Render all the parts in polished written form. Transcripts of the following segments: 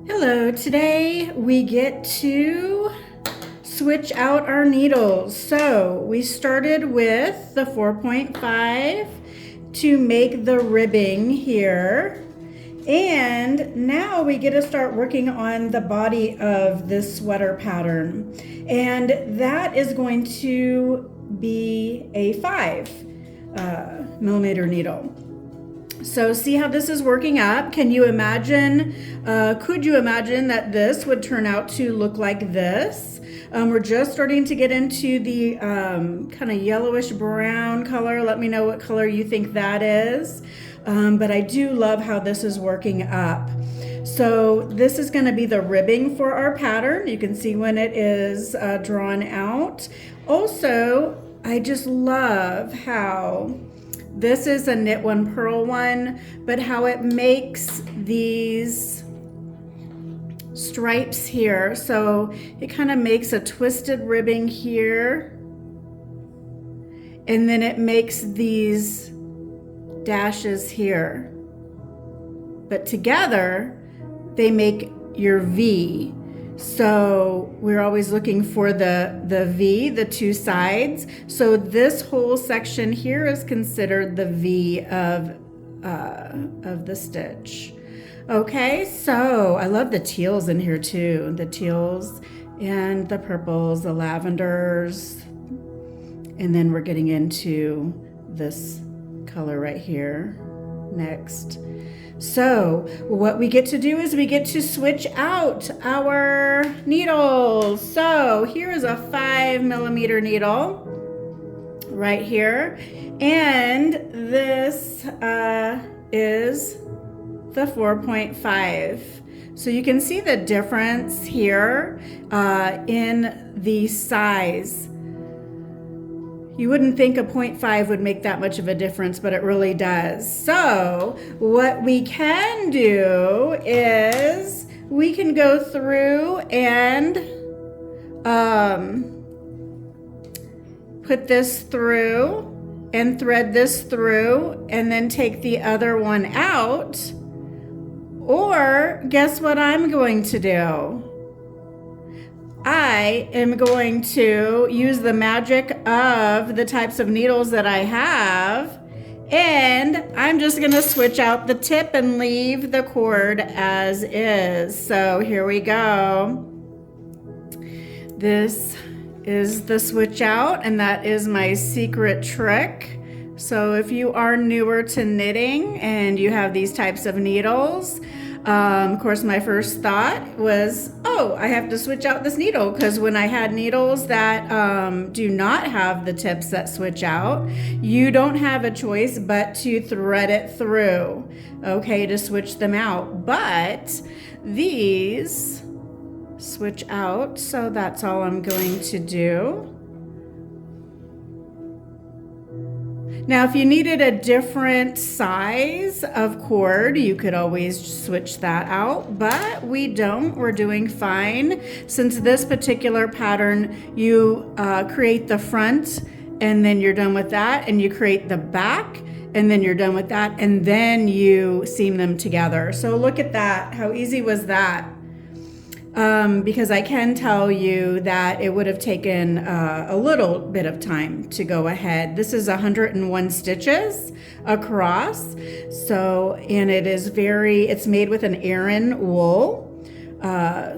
Hello, today we get to switch out our needles. So we started with the 4.5 to make the ribbing here. And now we get to start working on the body of this sweater pattern. And that is going to be a 5 millimeter needle. So see how this is working up. Can you imagine, could you imagine that this would turn out to look like this? We're just starting to get into the kind of yellowish brown color. Let me know what color you think that is. But I do love how this is working up. So this is going to be the ribbing for our pattern. You can see when it is drawn out. Also, I just love how this is a knit one, purl one, but how it makes these stripes here. So it kind of makes a twisted ribbing here. And then it makes these dashes here. But together, they make your V. So we're always looking for the V, the two sides. So this whole section here is considered the V of the stitch. Okay, so I love the teals in here too. The teals and the purples, the lavenders. And then we're getting into this color right here next. So what we get to do is we get to switch out our needles. So here is a 5 millimeter needle right here. And this is the 4.5. So you can see the difference here in the size. You wouldn't think a 0.5 would make that much of a difference, but it really does. So what we can do is we can go through and put this through and thread this through and then take the other one out. Or guess what I'm going to do? I am going to use the magic of the types of needles that I have, and I'm just going to switch out the tip and leave the cord as is. So here we go. This is the switch out, and that is my secret trick. So if you are newer to knitting and you have these types of needles, of course, my first thought was, oh, I have to switch out this needle, because when I had needles that do not have the tips that switch out, you don't have a choice but to thread it through, okay, to switch them out. But these switch out, so that's all I'm going to do. Now, if you needed a different size of cord, you could always switch that out, but we don't. We're doing fine. Since this particular pattern, you create the front, and then you're done with that, and you create the back, and then you're done with that, and then you seam them together. So look at that. How easy was that? Because I can tell you that it would have taken a little bit of time to go ahead. This is 101 stitches across. So, and it is it's made with an Aran wool.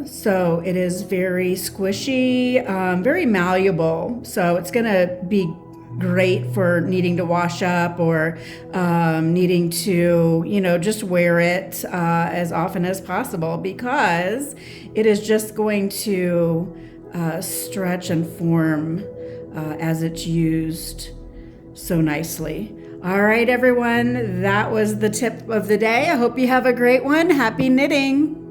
So it is very squishy, very malleable. So it's gonna be great for needing to wash up or needing to, just wear it as often as possible, because it is just going to stretch and form as it's used so nicely. All right, everyone, that was the tip of the day. I hope you have a great one. Happy knitting.